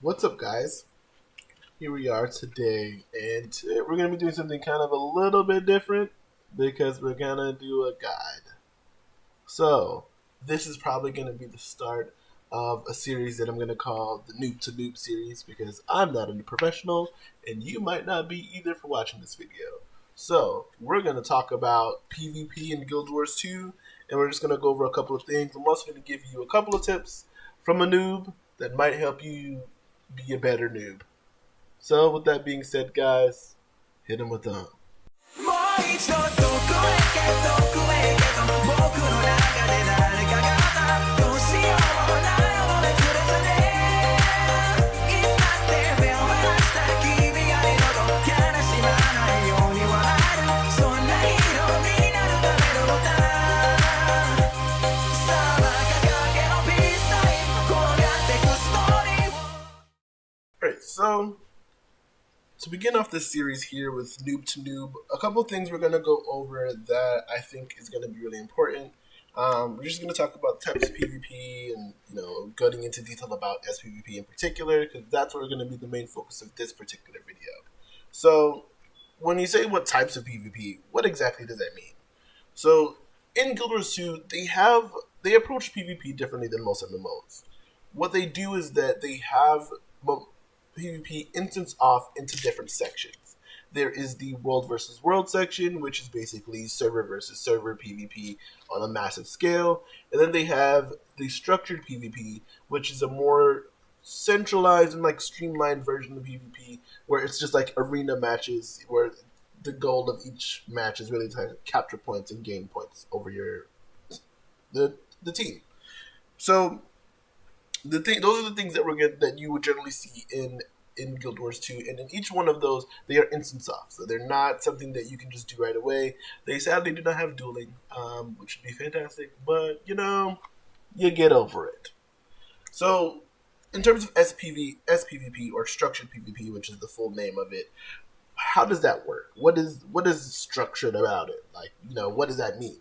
What's up, guys? Here we are today, and today we're going to be doing something kind of a little bit different because we're going to do a guide. So, this is probably going to be the start of a series that I'm going to call the Noob to Noob series because I'm not a professional, and you might not be either for watching this video. So, we're going to talk about PvP in Guild Wars 2, and we're just going to go over a couple of things. I'm also going to give you a couple of tips from a noob that might help you be a better noob. So, with that being said, guys, hit him with the hump. Alright, so to begin off this series here with Noob to Noob, a couple of things we're going to go over that I think is going to be really important. We're just going to talk about types of PvP and, getting into detail about SPVP in particular, because that's what we're going to be the main focus of this particular video. So, when you say what types of PvP, what exactly does that mean? So, in Guild Wars 2, they approach PvP differently than most MMOs. What they do is that they have PvP instance off into different sections. There is the world versus world section, which is basically server versus server PvP on a massive scale. And then they have the structured PvP, which is a more centralized and streamlined version of PvP, where it's just like arena matches, where the goal of each match is really to capture points and gain points over the team. So those are the things that you would generally see in Guild Wars 2, and in each one of those, they are instance off, so they're not something that you can just do right away. They sadly do not have dueling, which would be fantastic, but you get over it. So, in terms of SPVP or structured PvP, which is the full name of it, how does that work? What is structured about it? What does that mean?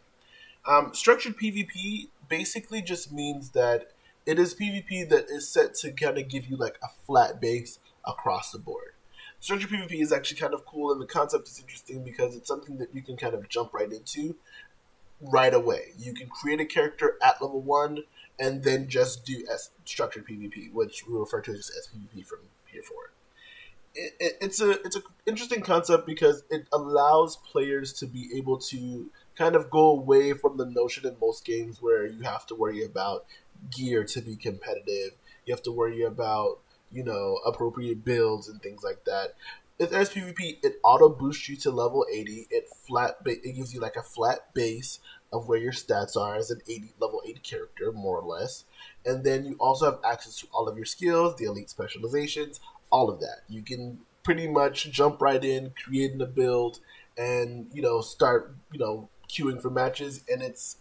Structured PvP basically just means that it is PvP that is set to kind of give you like a flat base across the board. Structured PvP is actually kind of cool, and the concept is interesting because it's something that you can kind of jump right into right away. You can create a character at level 1 and then just do structured PvP, which we refer to as SPVP from here forward. It's a interesting concept because it allows players to be able to kind of go away from the notion in most games where you have to worry about gear to be competitive. You have to worry about appropriate builds and things like that. With SPVP, it auto boosts you to level 80. It gives you like a flat base of where your stats are as an level 80 character, more or less. And then you also have access to all of your skills, the elite specializations, all of that. You can pretty much jump right in, creating a build, and start queuing for matches, and it's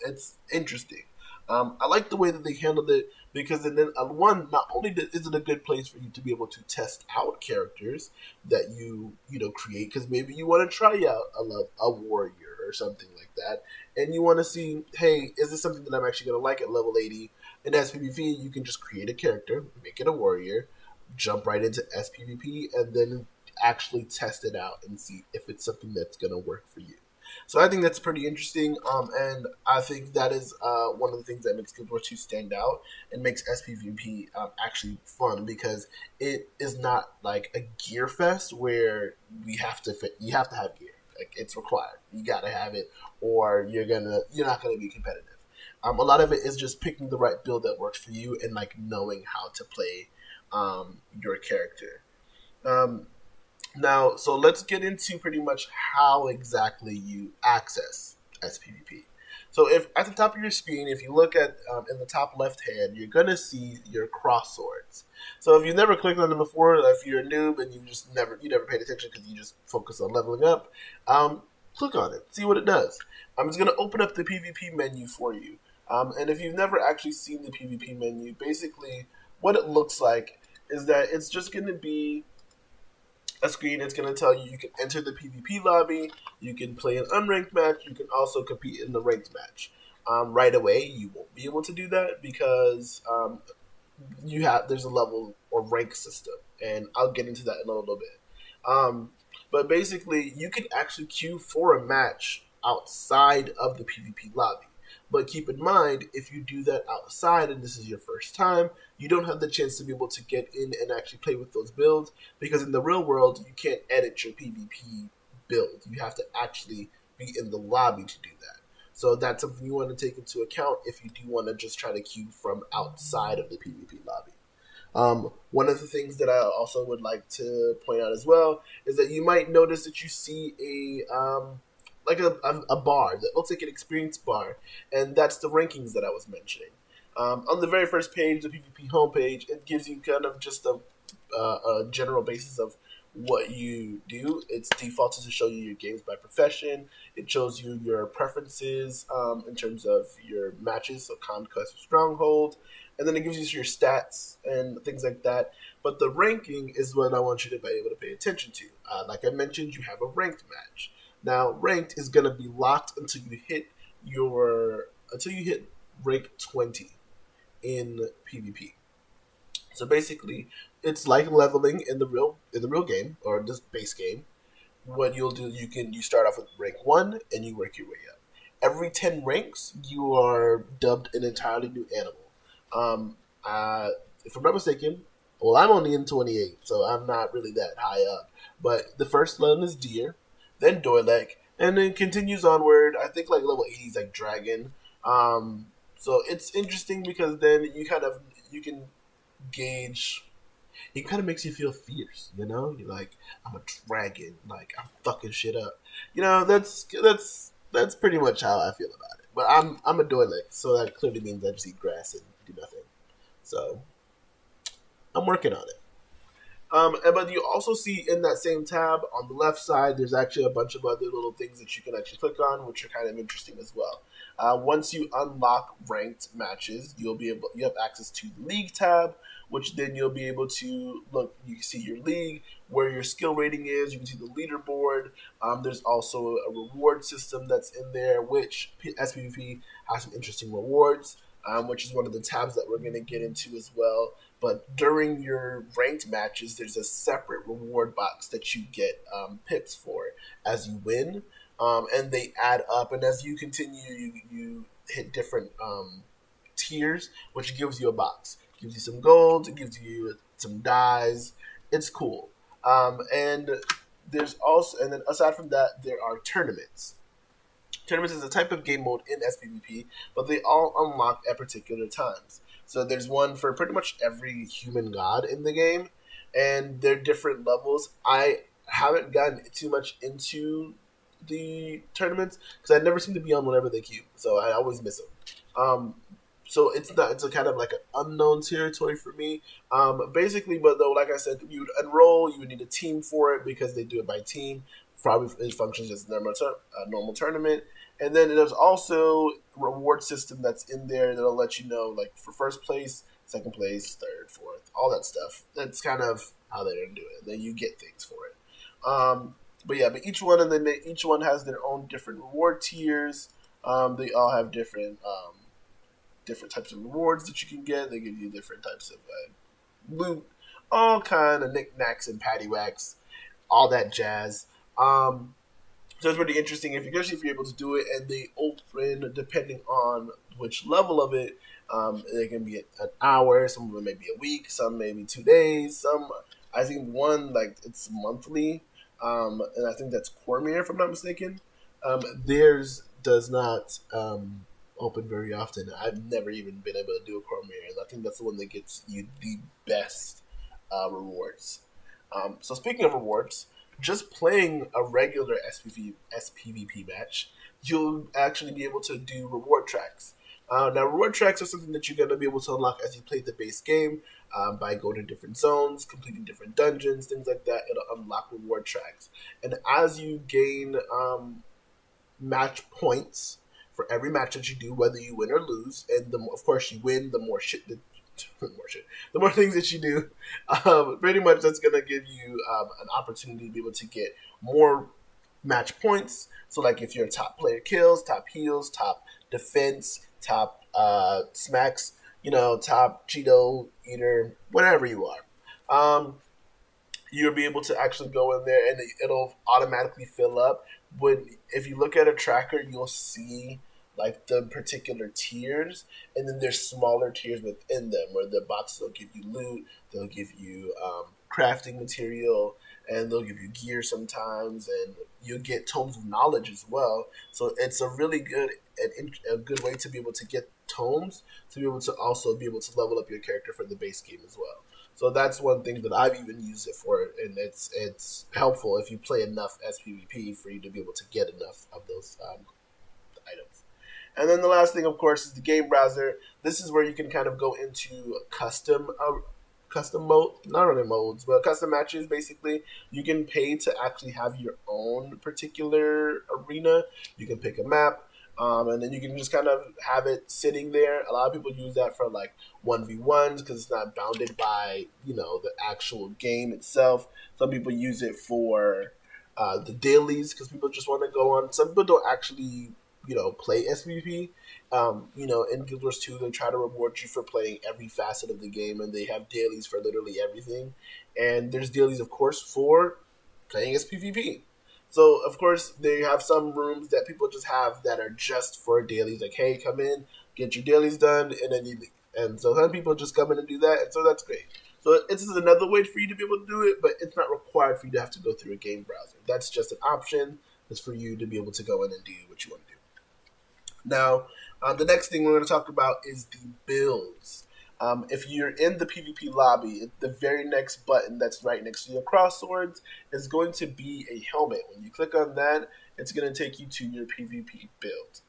interesting. I like the way that they handled it because then one, not only is it a good place for you to be able to test out characters that you create, because maybe you want to try out a warrior or something like that, and you want to see, hey, is this something that I'm actually going to like at level 80? In SPVP, you can just create a character, make it a warrior, jump right into SPVP, and then actually test it out and see if it's something that's going to work for you. So I think that's pretty interesting, and I think that is one of the things that makes Guild Wars 2 stand out and makes SPVP actually fun, because it is not like a gear fest where you have to have gear. Like, it's required. You got to have it, or you're not gonna be competitive. A lot of it is just picking the right build that works for you and knowing how to play your character. Um, Now, so let's get into pretty much how exactly you access SPVP. So if at the top of your screen, if you look at in the top left hand, you're gonna see your cross swords. So if you've never clicked on them before, if you're a noob and you never paid attention because you just focus on leveling up, click on it, see what it does. It's gonna open up the PvP menu for you. And if you've never actually seen the PvP menu, basically what it looks like is that it's just gonna be a screen. It's going to tell you can enter the PvP lobby, you can play an unranked match, you can also compete in the ranked match. Right away, you won't be able to do that because there's a level or rank system, and I'll get into that in a little bit. Um, but basically, you can actually queue for a match outside of the PvP lobby. But keep in mind, if you do that outside and this is your first time, you don't have the chance to be able to get in and actually play with those builds because in the real world, you can't edit your PvP build. You have to actually be in the lobby to do that. So that's something you want to take into account if you do want to just try to queue from outside of the PvP lobby. One of the things that I also would like to point out as well is that you might notice that you see a bar that looks like an experience bar, and that's the rankings that I was mentioning. On the very first page, the PvP homepage, it gives you kind of just a general basis of what you do. It's defaulted to show you your games by profession. It shows you your preferences in terms of your matches, so conquest or stronghold, and then it gives you your stats and things like that. But the ranking is what I want you to be able to pay attention to. Like I mentioned, you have a ranked match. Now, ranked is going to be locked until you hit rank 20 in PvP. So basically, it's like leveling in the real game or this base game. What you'll do, you start off with rank 1 and you work your way up. Every 10 ranks, you are dubbed an entirely new animal. Um, if I'm not mistaken, well, I'm only in 28, so I'm not really that high up. But the first one is deer, then Doilek, and then continues onward. I think like level 80 is like dragon. So it's interesting because then you can gauge. It kind of makes you feel fierce, you know. You're like, I'm a dragon, like I'm fucking shit up. You know, that's pretty much how I feel about it. But I'm a Doilek, so that clearly means I just eat grass and do nothing. So I'm working on it. But you also see in that same tab on the left side, there's actually a bunch of other little things that you can actually click on, which are kind of interesting as well. Once you unlock ranked matches, you have access to the league tab, which then you'll be able to look. You can see your league, where your skill rating is. You can see the leaderboard. There's also a reward system that's in there, which SPVP has some interesting rewards, which is one of the tabs that we're going to get into as well. But during your ranked matches, there's a separate reward box that you get pips for as you win, and they add up. And as you continue, you hit different tiers, which gives you a box. It gives you some gold. It gives you some dies. It's cool. And and then aside from that, there are tournaments. Tournaments is a type of game mode in SPVP, but they all unlock at particular times. So there's one for pretty much every human god in the game, and they're different levels. I haven't gotten too much into the tournaments because I never seem to be on whenever they queue, so I always miss them. So it's a kind of like an unknown territory for me. Basically, but though, like I said, you would enroll, you would need a team for it because they do it by team. Probably it functions as a normal tournament. And then there's also a reward system that's in there that'll let you know, like for first place, second place, third, fourth, all that stuff. That's kind of how they're gonna do it. And then you get things for it. But each one has their own different reward tiers. They all have different types of rewards that you can get. They give you different types of loot, all kind of knickknacks and paddywhacks, all that jazz. So it's pretty interesting especially if you're able to do it, and they open depending on which level of it. They can be an hour, some of them may be a week, some maybe 2 days, some I think one like it's monthly, and I think that's Cormier if I'm not mistaken. Theirs does not open very often. I've never even been able to do a Cormier, and I think that's the one that gets you the best rewards. So speaking of rewards, just playing a regular SPVP match, you'll actually be able to do reward tracks. Now, reward tracks are something that you're going to be able to unlock as you play the base game by going to different zones, completing different dungeons, things like that. It'll unlock reward tracks. And as you gain match points for every match that you do, whether you win or lose, and of course you win, the more shit that the more things that you do, pretty much that's going to give you an opportunity to be able to get more match points. So like if you're top player kills, top heals, top defense, top smacks, top Cheeto eater, whatever you are. Um, you'll be able to actually go in there and it'll automatically fill up. When if you look at a tracker, you'll see like the particular tiers, and then there's smaller tiers within them where the boxes will give you loot, they'll give you crafting material, and they'll give you gear sometimes, and you'll get tomes of knowledge as well. So it's a really a good way to be able to get tomes to be able to also be able to level up your character for the base game as well. So that's one thing that I've even used it for, and it's helpful if you play enough SPVP for you to be able to get enough of those items. And then the last thing, of course, is the game browser. This is where you can kind of go into custom mode, not really modes, but custom matches. Basically, you can pay to actually have your own particular arena. You can pick a map. And then you can just kind of have it sitting there. A lot of people use that for like 1v1s because it's not bounded by the actual game itself. Some people use it for the dailies because people just want to go on. Some people don't actually play SPVP. In Guild Wars 2, they try to reward you for playing every facet of the game, and they have dailies for literally everything. And there's dailies, of course, for playing SPVP. So, of course, they have some rooms that people just have that are just for dailies. Like, hey, come in, get your dailies done, and then you leave. And so some people just come in and do that, and so that's great. So this is another way for you to be able to do it, but it's not required for you to have to go through a game browser. That's just an option. It's for you to be able to go in and do what you want to do. Now, the next thing we're going to talk about is the builds. If you're in the PvP lobby, the very next button that's right next to your cross swords is going to be a helmet. When you click on that, it's going to take you to your PvP build.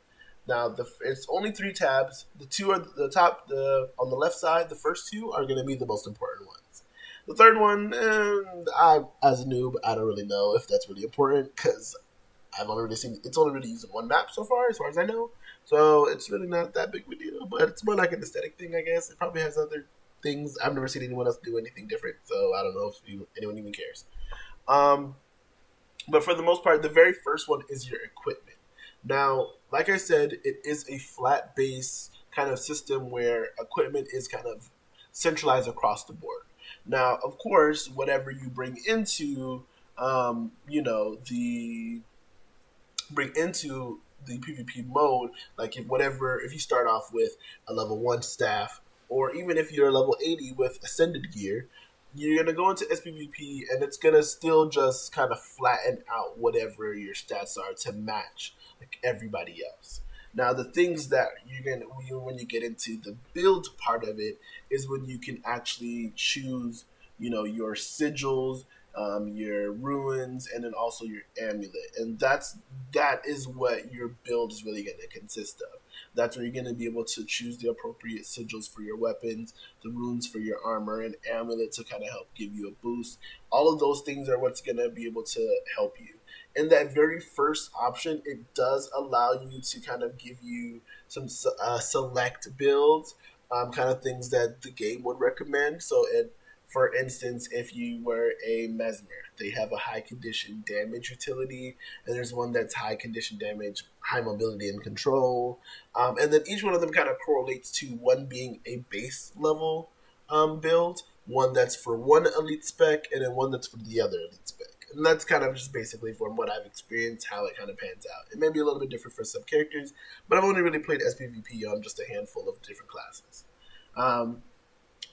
Now, it's only 3 tabs. The two are the top, on the left side. The first 2 are going to be the most important ones. The third one, as a noob, I don't really know if that's really important because I've only really seen it's only really used in one map so far as I know. So it's really not that big of a deal, but it's more like an aesthetic thing, I guess. It probably has other things. I've never seen anyone else do anything different, so I don't know if anyone even cares. But for the most part, the very first one is your equipment. Now, like I said, it is a flat base kind of system where equipment is kind of centralized across the board. Now, of course, whatever you bring into the PvP mode, like if you start off with a level 1 staff, or even if you're level 80 with ascended gear, you're going to go into SPVP and it's going to still just kind of flatten out whatever your stats are to match like everybody else. Now, the things that when you get into the build part of it is when you can actually choose, your sigils, your ruins, and then also your amulet, and that is what your build is really going to consist of. That's where you're going to be able to choose the appropriate sigils for your weapons, the runes for your armor, and amulet to kind of help give you a boost. All of those things are what's going to be able to help you. In that very first option, it does allow you to kind of give you some select builds, kind of things that the game would recommend. So for instance, if you were a Mesmer, they have a high condition damage utility, and there's one that's high condition damage, high mobility and control. And then each one of them kind of correlates to one being a base level build, one that's for one elite spec, and then one that's for the other elite spec. And that's kind of just basically from what I've experienced, how it kind of pans out. It may be a little bit different for some characters, but I've only really played SPVP on just a handful of different classes.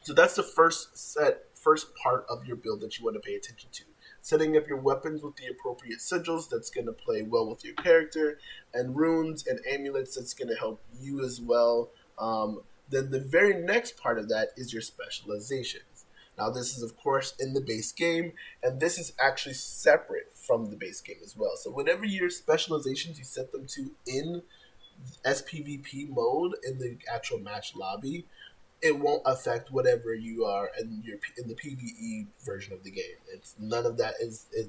So that's the first part of your build that you want to pay attention to. Setting up your weapons with the appropriate sigils that's going to play well with your character, and runes and amulets that's going to help you as well. Then the very next part of that is your specializations. Now, this is, of course, in the base game, and this is actually separate from the base game as well. So whatever your specializations you set them to in SPVP mode in the actual match lobby, it won't affect whatever you are in the PvE version of the game. It's none of that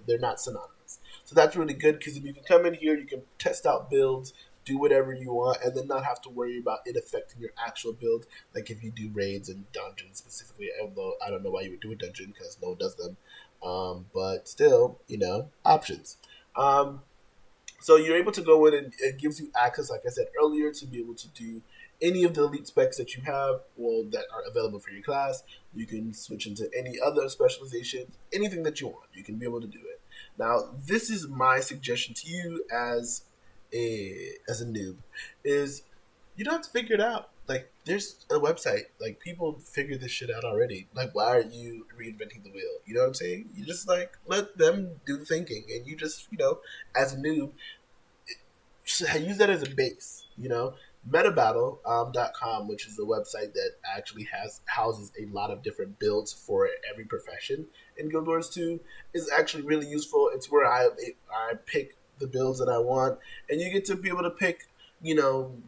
they're not synonymous. So that's really good because if you can come in here, you can test out builds, do whatever you want, and then not have to worry about it affecting your actual build. Like if you do raids and dungeons specifically, although I don't know why you would do a dungeon because no one does them. But still, options. So you're able to go in and it gives you access, like I said earlier, to be able to do any of the elite specs that you have, well, that are available for your class. You can switch into any other specializations, anything that you want. You can be able to do it. Now, this is my suggestion to you as a noob, is you don't have to figure it out. Like, there's a website. Like, people figure this shit out already. Like, why are you reinventing the wheel? You know what I'm saying? You just, like, let them do the thinking. And you just, as a noob, use that as a base, MetaBattle.com, which is a website that actually houses a lot of different builds for every profession in Guild Wars 2, is actually really useful. It's where I pick the builds that I want, and you get to be able to pick,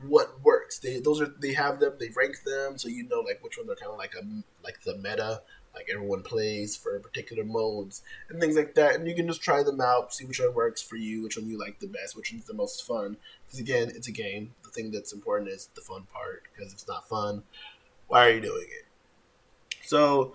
what works. They have them, they rank them, so like which ones are kind of like the meta, like everyone plays for particular modes and things like that. And you can just try them out, see which one works for you, which one you like the best, which one's the most fun. Because again, it's a game. The thing that's important is the fun part. Because if it's not fun, why are you doing it? So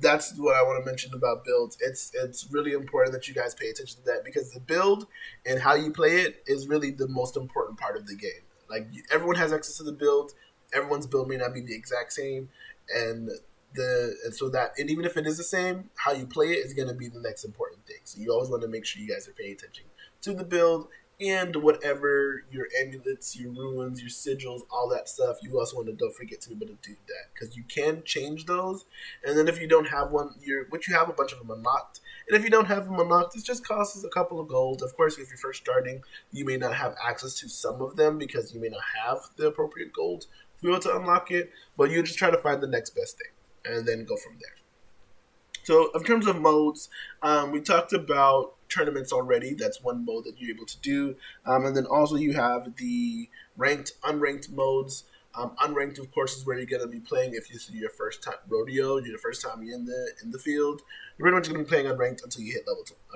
that's what I want to mention about builds. It's really important that you guys pay attention to that, because the build and how you play it is really the most important part of the game. Like, everyone has access to the build. Everyone's build may not be the exact same, and even if it is the same, how you play it is going to be the next important thing. So you always want to make sure you guys are paying attention to the build, and whatever your amulets, your runes, your sigils, all that stuff, you also want to don't forget to be able to do that, because you can change those. And then if you don't have one, you have a bunch of them unlocked. And if you don't have them unlocked, it just costs a couple of gold. Of course, if you're first starting, you may not have access to some of them because you may not have the appropriate gold to be able to unlock it. But you just try to find the next best thing and then go from there. So in terms of modes, we talked about tournaments already. That's one mode that you're able to do. And then also you have the ranked, unranked modes. Unranked, of course, is where you're going to be playing if this is your first time rodeo, you're the first time you're in the field. You're pretty much going to be playing unranked until you hit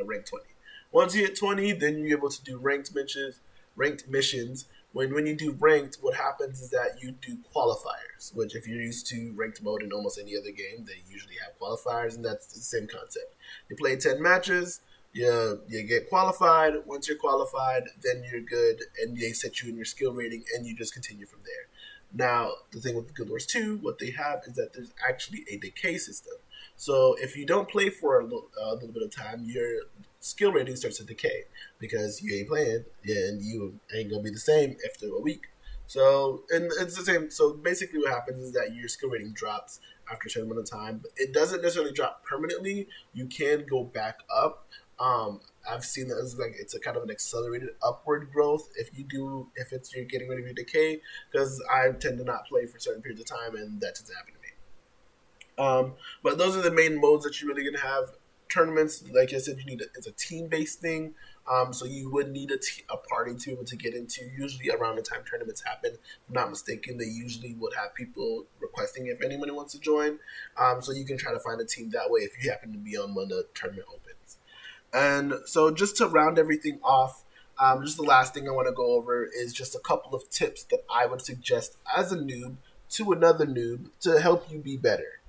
rank 20. Once you hit 20, then you're able to do ranked missions. When you do ranked, what happens is that you do qualifiers, which if you're used to ranked mode in almost any other game, they usually have qualifiers, and that's the same concept. You play 10 matches, you get qualified. Once you're qualified, then you're good, and they set you in your skill rating, and you just continue from there. Now, the thing with Guild Wars 2, what they have is that there's actually a decay system. So if you don't play for a little bit of time, your skill rating starts to decay because you ain't playing, and you ain't gonna be the same after a week. So, and it's the same. So basically, what happens is that your skill rating drops after a certain amount of time, but it doesn't necessarily drop permanently. You can go back up. I've seen that it's a kind of an accelerated upward growth if you're getting rid of your decay, because I tend to not play for certain periods of time, and that doesn't happen to me. But those are the main modes that you're really gonna have. Tournaments, like I said, it's a team-based thing. So you would need a party to be able to get into. Usually around the time tournaments happen, if I'm not mistaken, they usually would have people requesting if anybody wants to join. So you can try to find a team that way if you happen to be on when the tournament opens. And so just to round everything off, just the last thing I want to go over is just a couple of tips that I would suggest as a noob to another noob to help you be better.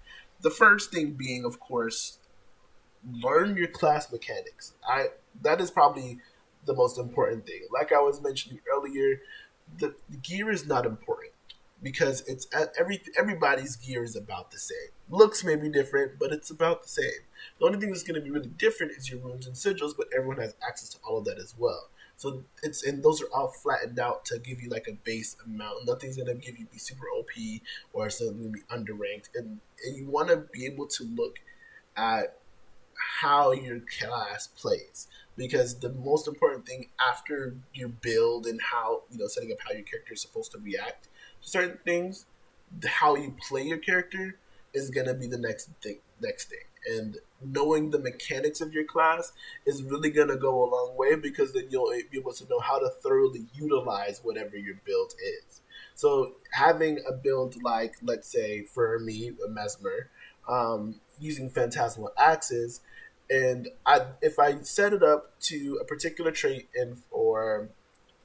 The first thing being, of course, learn your class mechanics. That is probably the most important thing. Like I was mentioning earlier, the gear is not important because everybody's gear is about the same. Looks may be different, but it's about the same. The only thing that's going to be really different is your runes and sigils, but everyone has access to all of that as well. So those are all flattened out to give you like a base amount. Nothing's going to give you be super OP or something going to be underranked. And you want to be able to look at how your class plays, because the most important thing after your build and how setting up how your character is supposed to react to certain things, how you play your character is going to be the next thing. And knowing the mechanics of your class is really going to go a long way, because then you'll be able to know how to thoroughly utilize whatever your build is. So having a build like, let's say for me, a Mesmer, using Phantasmal Axes, and if I set it up to a particular trait for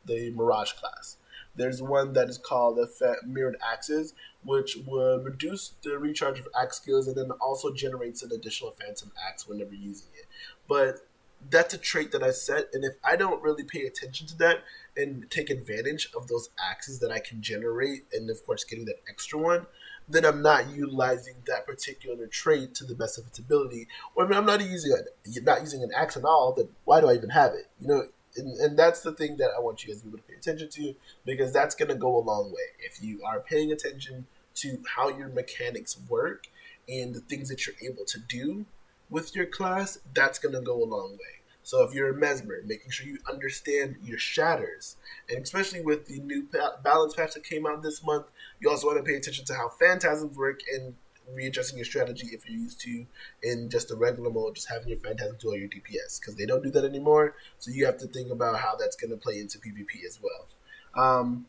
the Mirage class, there's one that is called the Mirrored Axes, which will reduce the recharge of axe skills and then also generates an additional Phantom Axe whenever using it. But that's a trait that I set, and if I don't really pay attention to that and take advantage of those axes that I can generate, and of course getting that extra one, then I'm not utilizing that particular trait to the best of its ability. Or if I'm not using an axe at all, then why do I even have it? You know, and that's the thing that I want you guys to be able to pay attention to, because that's going to go a long way. If you are paying attention to how your mechanics work and the things that you're able to do with your class, that's going to go a long way. So if you're a Mesmer, making sure you understand your shatters, and especially with the new balance patch that came out this month, you also want to pay attention to how phantasms work and readjusting your strategy if you're used to in just a regular mode, just having your phantasm do all your DPS, because they don't do that anymore. So you have to think about how that's going to play into PvP as well.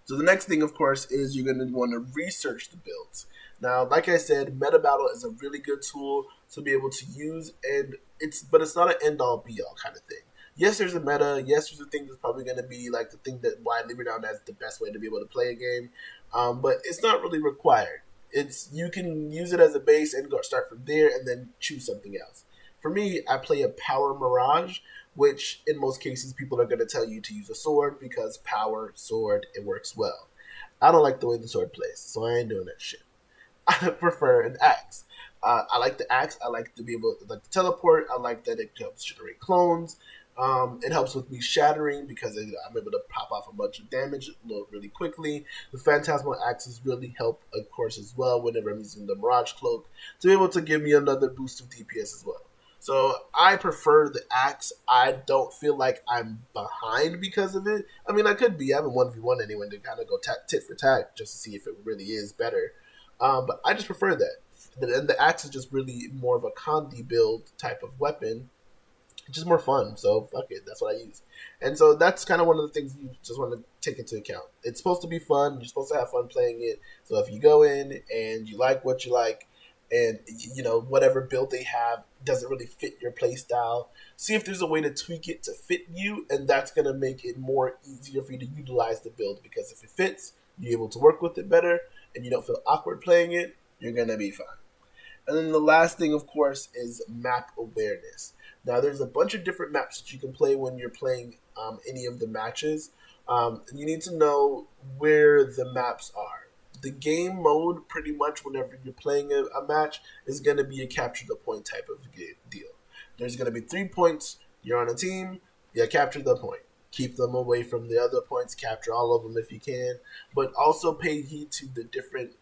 So the next thing, of course, is you're going to want to research the builds. Now, like I said, Meta Battle is a really good tool to be able to use, but it's not an end-all, be-all kind of thing. Yes, there's a meta. Yes, there's a thing that's probably going to be like the thing that widely renowned as the best way to be able to play a game, but it's not really required. You can use it as a base and start from there and then choose something else. For me, I play a power mirage, which in most cases people are going to tell you to use a sword because power, sword, it works well. I don't like the way the sword plays, so I ain't doing that shit. I prefer an axe. I like the axe. I like to be able to teleport. I like that it helps generate clones. It helps with me shattering because I'm able to pop off a bunch of damage really quickly. The phantasmal axes really help, of course, as well whenever I'm using the Mirage Cloak to be able to give me another boost of DPS as well. So I prefer the axe. I don't feel like I'm behind because of it. I mean, I could be. I haven't 1v1 anyone to kind of go tit for tat just to see if it really is better. But I just prefer that. And the axe is just really more of a Condi build type of weapon. It's just more fun, so fuck it, that's what I use. And so that's kind of one of the things you just want to take into account. It's supposed to be fun, you're supposed to have fun playing it, so if you go in and you like what you like, and you know, whatever build they have doesn't really fit your play style, see if there's a way to tweak it to fit you, and that's going to make it more easier for you to utilize the build, because if it fits, you're able to work with it better, and you don't feel awkward playing it, you're going to be fine. And then the last thing, of course, is map awareness. Now, there's a bunch of different maps that you can play when you're playing any of the matches. You need to know where the maps are. The game mode, pretty much whenever you're playing a match, is going to be a capture the point type of deal. There's going to be 3 points. You're on a team. You capture the point. Keep them away from the other points. Capture all of them if you can. But also pay heed to the different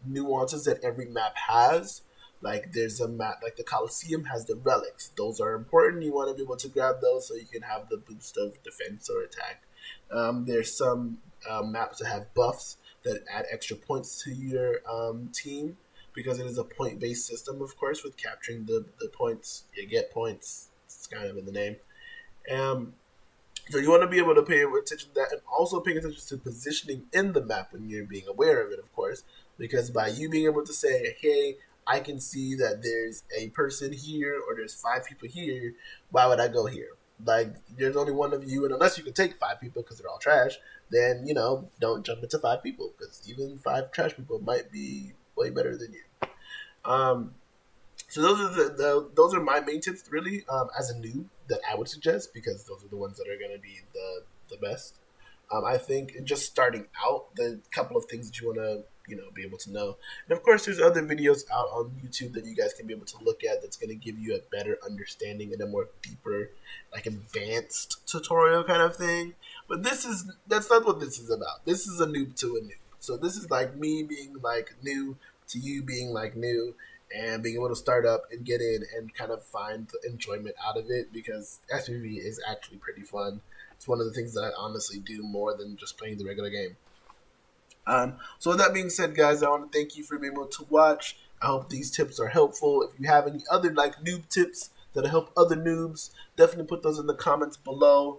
nuances that every map has. Like there's a map, like the Colosseum has the relics. Those are important. You want to be able to grab those so you can have the boost of defense or attack. There's some maps that have buffs that add extra points to your team, because it is a point-based system, of course, with capturing the points. You get points. It's kind of in the name. So you want to be able to pay attention to that, and also paying attention to positioning in the map when you're being aware of it, of course, because by you being able to say, hey, I can see that there's a person here or there's 5 people here, why would I go here? Like, there's only one of you, and unless you can take 5 people because they're all trash, then, you know, don't jump into 5 people, because even 5 trash people might be way better than you. So those are my main tips, really, as a noob, that I would suggest, because those are the ones that are going to be the best. I think just starting out, the couple of things that you want to, be able to know. And of course, there's other videos out on YouTube that you guys can be able to look at that's going to give you a better understanding and a more deeper, like advanced tutorial kind of thing. But that's not what this is about. This is a noob to a noob. So this is like me being like new to you being like new, and being able to start up and get in and kind of find the enjoyment out of it, because SPV is actually pretty fun. It's one of the things that I honestly do more than just playing the regular game. So with that being said, guys, I want to thank you for being able to watch. I hope these tips are helpful. If you have any other like noob tips that'll help other noobs, definitely put those in the comments below.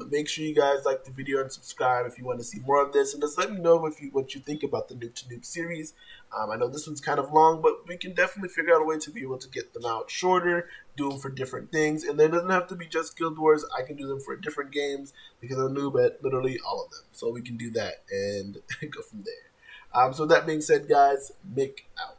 Make sure you guys like the video and subscribe if you want to see more of this, and just let me know what you think about the Noob to Noob series. I know this one's kind of long, but we can definitely figure out a way to be able to get them out shorter, do them for different things, and it doesn't have to be just Guild Wars. I can do them for different games because I'm a noob at literally all of them, so we can do that and go from there. So that being said, guys, Mick out.